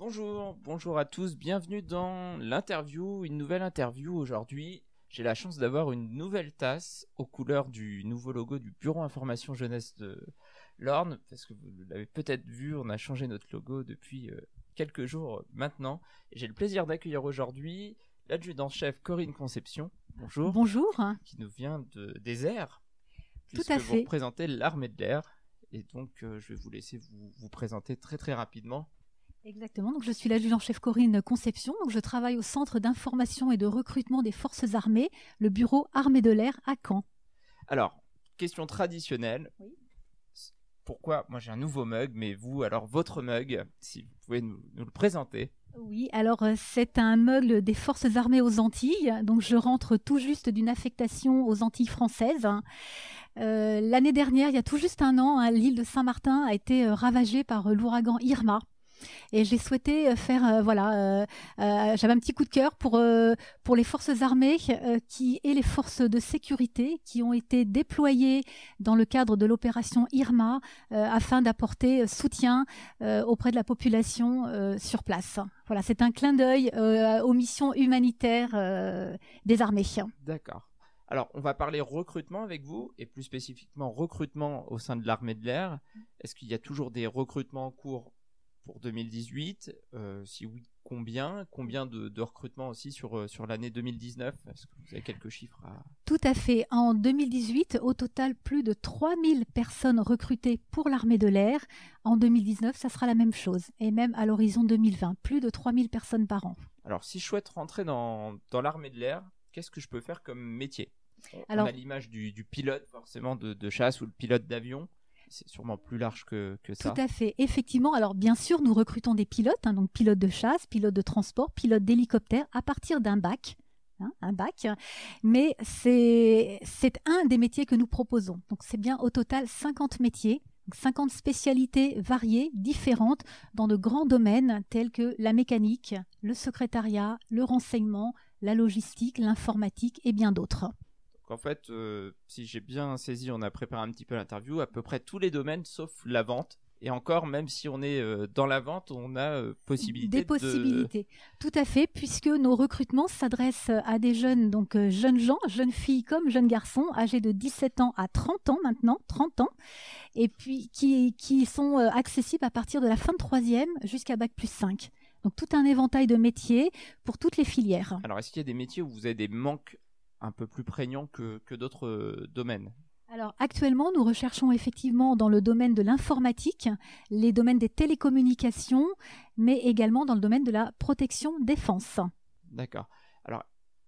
Bonjour à tous, bienvenue dans l'interview, une nouvelle interview aujourd'hui. J'ai la chance d'avoir une nouvelle tasse aux couleurs du nouveau logo du Bureau Information Jeunesse de l'Orne, parce que vous l'avez peut-être vu, on a changé notre logo depuis quelques jours maintenant. Et j'ai le plaisir d'accueillir aujourd'hui l'adjudant-chef Corinne Conception. Bonjour. Bonjour. Qui nous vient des airs, Tout à fait. Vous représentez l'armée de l'air. Et donc, je vais vous laisser vous présenter très rapidement. Exactement, donc je suis l'adjudant-chef Corinne Conception, donc je travaille au Centre d'information et de recrutement des forces armées, le bureau Armée de l'air à Caen. Alors, question traditionnelle. Oui. Pourquoi moi j'ai un nouveau mug, mais vous, alors votre mug, si vous pouvez nous le présenter. Oui, alors c'est un mug des forces armées aux Antilles, donc je rentre tout juste d'une affectation aux Antilles françaises. L'année dernière, il y a tout juste un an, l'île de Saint-Martin a été ravagée par l'ouragan Irma. Et j'ai souhaité faire, j'avais un petit coup de cœur pour les forces armées et les forces de sécurité qui ont été déployées dans le cadre de l'opération Irma afin d'apporter soutien auprès de la population sur place. Voilà, c'est un clin d'œil aux missions humanitaires des armées. D'accord. Alors, on va parler recrutement avec vous, et plus spécifiquement recrutement au sein de l'armée de l'air. Est-ce qu'il y a toujours des recrutements en cours pour 2018, si oui, combien de recrutements aussi sur l'année 2019? Est-ce que vous avez quelques chiffres Tout à fait. En 2018, au total, plus de 3000 personnes recrutées pour l'armée de l'air. En 2019, ça sera la même chose. Et même à l'horizon 2020, plus de 3000 personnes par an. Alors, si je souhaite rentrer dans l'armée de l'air, qu'est-ce que je peux faire comme métier? On a l'image du pilote, forcément, de chasse ou le pilote d'avion. C'est sûrement plus large que ça. Tout à fait, effectivement. Alors bien sûr, nous recrutons des pilotes, donc pilotes de chasse, pilotes de transport, pilotes d'hélicoptère à partir d'un bac. Un bac, mais c'est un des métiers que nous proposons. Donc c'est bien au total 50 métiers, 50 spécialités variées, différentes, dans de grands domaines tels que la mécanique, le secrétariat, le renseignement, la logistique, l'informatique et bien d'autres. En fait, si j'ai bien saisi, on a préparé un petit peu l'interview, à peu près tous les domaines sauf la vente. Et encore, même si on est dans la vente, on a des possibilités. Tout à fait, puisque nos recrutements s'adressent à des jeunes, donc jeunes gens, jeunes filles comme jeunes garçons, âgés de 17 ans à 30 ans maintenant, 30 ans, et puis qui sont accessibles à partir de la fin de 3e jusqu'à Bac+5. Donc tout un éventail de métiers pour toutes les filières. Alors, est-ce qu'il y a des métiers où vous avez des manques un peu plus prégnant que d'autres domaines? Alors actuellement, nous recherchons effectivement dans le domaine de l'informatique, les domaines des télécommunications, mais également dans le domaine de la protection défense. D'accord. Alors,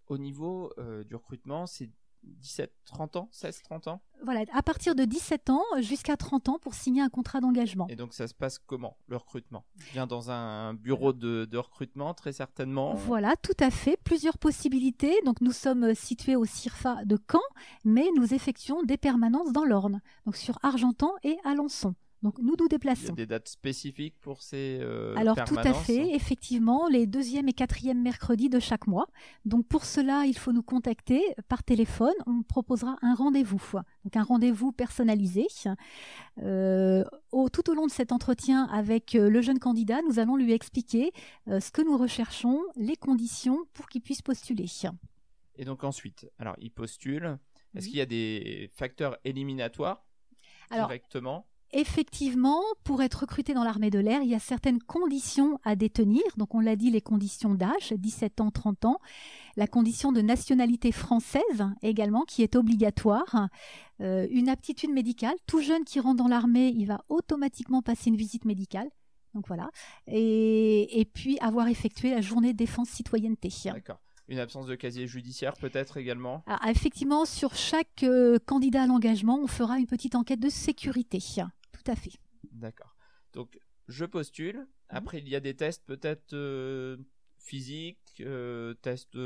au niveau du recrutement, c'est 17-30 ans, 16-30 ans? Voilà, à partir de 17 ans jusqu'à 30 ans pour signer un contrat d'engagement. Et donc ça se passe comment, le recrutement? Je viens dans un bureau de recrutement, très certainement. Voilà, tout à fait, plusieurs possibilités. Donc nous sommes situés au CIRFA de Caen, mais nous effectuons des permanences dans l'Orne, donc sur Argentan et Alençon. Donc nous déplaçons. Il y a des dates spécifiques pour ces Alors permanences? tout à fait, effectivement, les 2e et 4e mercredis de chaque mois. Donc pour cela, il faut nous contacter par téléphone. On proposera un rendez-vous, donc un rendez-vous personnalisé. Tout au long de cet entretien avec le jeune candidat, nous allons lui expliquer ce que nous recherchons, les conditions pour qu'il puisse postuler. Et donc ensuite, alors il postule. Est-ce qu'il y a des facteurs éliminatoires directement? Effectivement, pour être recruté dans l'armée de l'air, il y a certaines conditions à détenir. Donc on l'a dit, les conditions d'âge, 17 ans, 30 ans. La condition de nationalité française également, qui est obligatoire. Une aptitude médicale. Tout jeune qui rentre dans l'armée, il va automatiquement passer une visite médicale. Donc voilà. Et puis avoir effectué la journée défense citoyenneté. D'accord. Une absence de casier judiciaire peut-être également? Alors, effectivement, sur chaque candidat à l'engagement, on fera une petite enquête de sécurité. Tout à fait. D'accord. Donc, je postule. Après, il y a des tests peut-être physiques, tests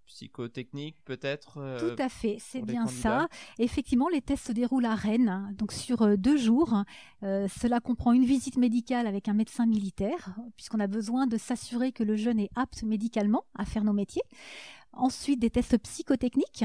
psychotechniques peut-être. Tout à fait, c'est bien ça. Effectivement, les tests se déroulent à Rennes, donc sur 2 jours. Cela comprend une visite médicale avec un médecin militaire, puisqu'on a besoin de s'assurer que le jeune est apte médicalement à faire nos métiers. Ensuite, des tests psychotechniques,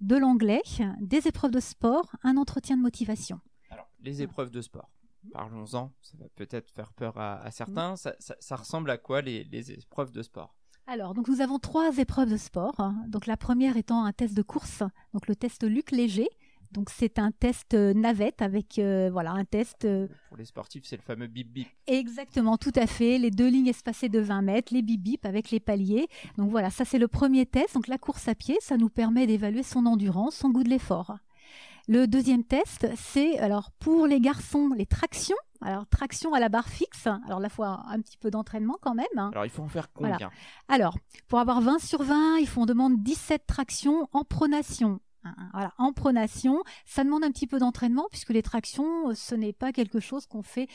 de l'anglais, des épreuves de sport, un entretien de motivation. Alors, les épreuves de sport. Parlons-en, ça va peut-être faire peur à certains. Ça ressemble à quoi les épreuves de sport? Alors, donc nous avons 3 épreuves de sport. Donc la première étant un test de course, donc le test Luc Léger. Donc c'est un test navette avec un test. Pour les sportifs, c'est le fameux bip bip. Exactement, tout à fait. Les 2 lignes espacées de 20 mètres, les bip bip avec les paliers. Donc voilà, ça c'est le premier test. Donc la course à pied, ça nous permet d'évaluer son endurance, son goût de l'effort. Le deuxième test, c'est alors pour les garçons, les tractions. Alors, traction à la barre fixe. Alors, là, il faut un petit peu d'entraînement quand même. Alors, il faut en faire combien? Voilà. Alors, pour avoir 20 sur 20, on demande 17 tractions en pronation. Voilà, en pronation, ça demande un petit peu d'entraînement puisque les tractions, ce n'est pas quelque chose qu'on fait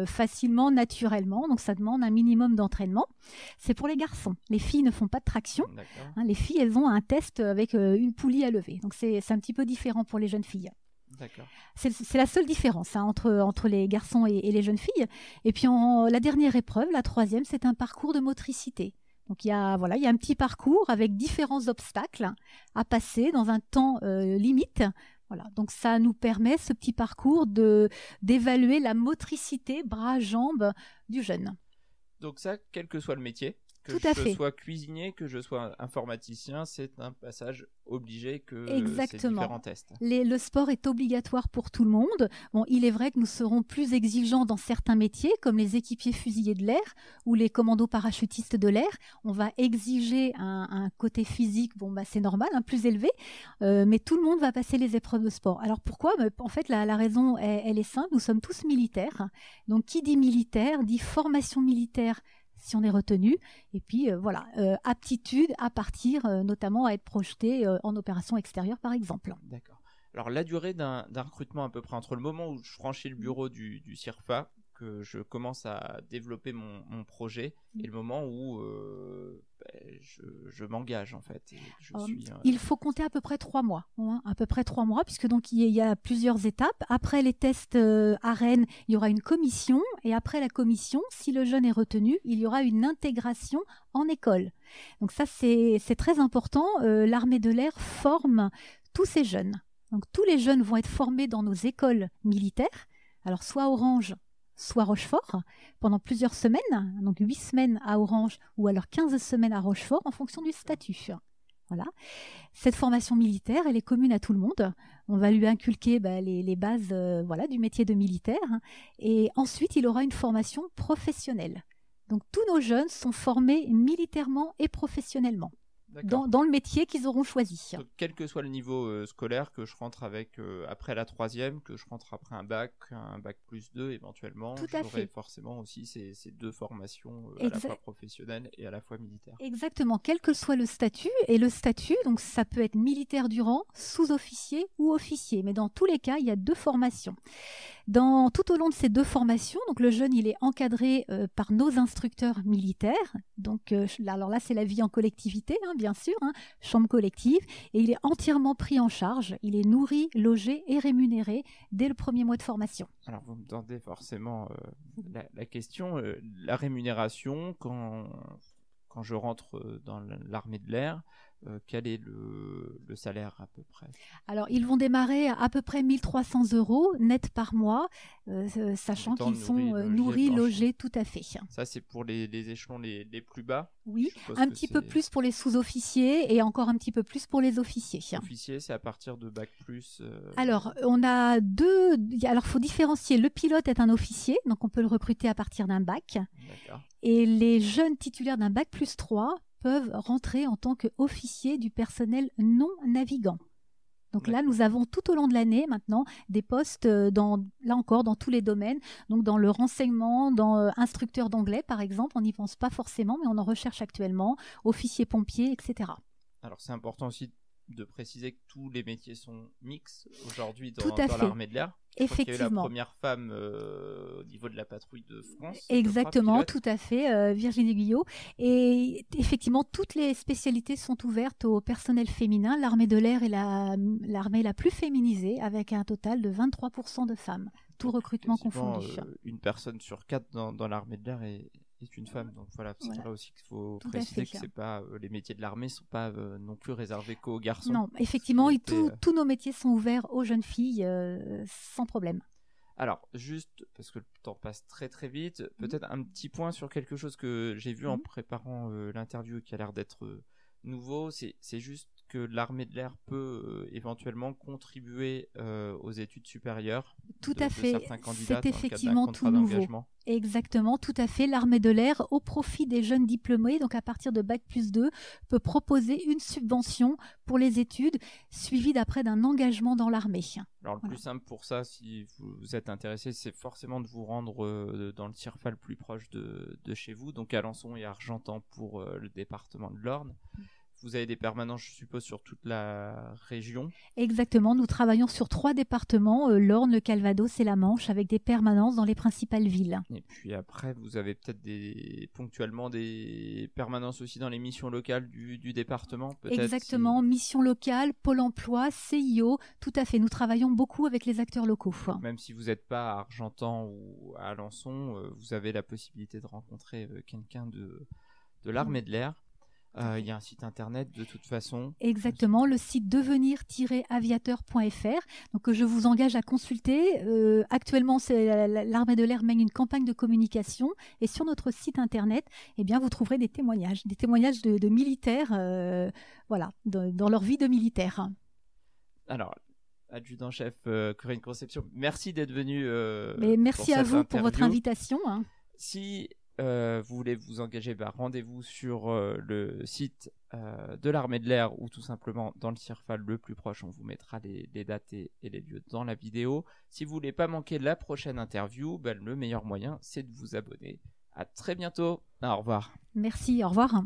facilement, naturellement. Donc, ça demande un minimum d'entraînement. C'est pour les garçons. Les filles ne font pas de traction. Les filles, elles ont un test avec une poulie à lever. Donc, c'est un petit peu différent pour les jeunes filles. C'est la seule différence entre les garçons et les jeunes filles. Et puis, la dernière épreuve, la troisième, c'est un parcours de motricité. Donc, il y a un petit parcours avec différents obstacles à passer dans un temps limite. Voilà. Donc, ça nous permet, ce petit parcours, d'évaluer la motricité bras-jambes du jeune. Donc ça, quel que soit le métier, que je sois cuisinier, que je sois informaticien, c'est un passage obligé que ces différents tests. Le sport est obligatoire pour tout le monde. Bon, il est vrai que nous serons plus exigeants dans certains métiers, comme les équipiers fusiliers de l'air ou les commandos parachutistes de l'air. On va exiger un côté physique, c'est normal, plus élevé, mais tout le monde va passer les épreuves de sport. Alors pourquoi? En fait, la raison, elle est simple. Nous sommes tous militaires. Donc, qui dit militaire, dit formation militaire, si on est retenu, et puis aptitude à partir, notamment à être projeté en opération extérieure par exemple. D'accord. Alors la durée d'un recrutement à peu près entre le moment où je franchis le bureau du CIRFA, que je commence à développer mon projet, et le moment où je m'engage en fait. Il faut compter à peu près 3 mois, à peu près 3 mois, puisque donc il y a plusieurs étapes. Après les tests à Rennes, il y aura une commission, et après la commission, si le jeune est retenu, il y aura une intégration en école. Donc ça, c'est très important. L'armée de l'air forme tous ces jeunes. Donc tous les jeunes vont être formés dans nos écoles militaires, alors soit Orange, soit Rochefort, pendant plusieurs semaines, donc 8 semaines à Orange ou alors 15 semaines à Rochefort en fonction du statut. Voilà. Cette formation militaire, elle est commune à tout le monde. On va lui inculquer les bases du métier de militaire. Et ensuite, il aura une formation professionnelle. Donc tous nos jeunes sont formés militairement et professionnellement. Dans le métier qu'ils auront choisi. Donc, quel que soit le niveau scolaire, que je rentre avec après la 3e, que je rentre après un bac plus 2 éventuellement, j'aurai forcément aussi ces 2 formations à la fois professionnelles et à la fois militaires. Exactement, quel que soit le statut. Et le statut, donc ça peut être militaire du rang, sous-officier ou officier. Mais dans tous les cas, il y a 2 formations. Tout au long de ces 2 formations, donc le jeune, il est encadré par nos instructeurs militaires. Donc, alors là, c'est la vie en collectivité, bien sûr, chambre collective. Et il est entièrement pris en charge. Il est nourri, logé et rémunéré dès le premier mois de formation. Alors, vous me demandez forcément la question, la rémunération, quand je rentre dans l'armée de l'air, quel est le salaire à peu près? Alors, ils vont démarrer à peu près 1 300 € net par mois, sachant qu'ils sont nourris, logés, tout à fait. Ça, c'est pour les échelons les plus bas? Oui, un petit peu plus pour les sous-officiers et encore un petit peu plus pour les officiers. Officiers, c'est à partir de bac plus Alors, on a 2... Alors, il faut différencier. Le pilote est un officier, donc on peut le recruter à partir d'un bac. D'accord. Et les jeunes titulaires d'un bac plus 3 peuvent rentrer en tant qu'officiers du personnel non navigant. Donc là, nous avons tout au long de l'année maintenant des postes, là encore, dans tous les domaines. Donc dans le renseignement, dans instructeur d'anglais par exemple, on n'y pense pas forcément, mais on en recherche actuellement, officier pompier, etc. Alors c'est important aussi de préciser que tous les métiers sont mixtes aujourd'hui dans l'armée de l'air. Effectivement. Il y a eu la première femme au niveau de la patrouille de France. Exactement, tout à fait, Virginie Guyot. Et effectivement, toutes les spécialités sont ouvertes au personnel féminin. L'armée de l'air est l'armée la plus féminisée, avec un total de 23% de femmes, tout recrutement confondu. Une personne sur 4 dans l'armée de l'air est une femme. Donc voilà, c'est là aussi qu'il faut préciser que c'est pas, les métiers de l'armée ne sont pas non plus réservés qu'aux garçons. Non, effectivement, tous nos métiers sont ouverts aux jeunes filles sans problème. Alors, juste parce que le temps passe très très vite, peut-être un petit point sur quelque chose que j'ai vu en préparant l'interview qui a l'air d'être nouveau. C'est juste que l'armée de l'air peut éventuellement contribuer aux études supérieures Tout à de fait, certains candidats c'est dans le cadre d'un effectivement contrat tout nouveau. d'engagement. Exactement, tout à fait. L'armée de l'air, au profit des jeunes diplômés, donc à partir de Bac+2, peut proposer une subvention pour les études, suivie d'après d'un engagement dans l'armée. Alors le plus simple pour ça, si vous êtes intéressé, c'est forcément de vous rendre dans le TIRFA le plus proche de chez vous, donc Alençon et Argentan pour le département de l'Orne. Vous avez des permanences, je suppose, sur toute la région. Exactement, nous travaillons sur 3 départements, l'Orne, le Calvados et la Manche, avec des permanences dans les principales villes. Et puis après, vous avez peut-être ponctuellement des permanences aussi dans les missions locales du département, peut-être. Exactement, mission locale, Pôle emploi, CIO, tout à fait. Nous travaillons beaucoup avec les acteurs locaux. Même si vous n'êtes pas à Argentan ou à Alençon, vous avez la possibilité de rencontrer quelqu'un de l'armée de l'air. Il y a un site internet de toute façon. Exactement, le site devenir-aviateur.fr, donc que je vous engage à consulter. Actuellement, l'armée de l'air mène une campagne de communication et sur notre site internet, eh bien, vous trouverez des témoignages de militaires, voilà, dans leur vie de militaire. Alors, adjudant-chef Corinne Conception, merci d'être venu. Merci à vous pour votre invitation. Si vous voulez vous engager, rendez-vous sur le site de l'armée de l'air ou tout simplement dans le TIRFA le plus proche. On vous mettra les dates et les lieux dans la vidéo. Si vous voulez pas manquer la prochaine interview, le meilleur moyen, c'est de vous abonner. À très bientôt. Au revoir. Merci, au revoir.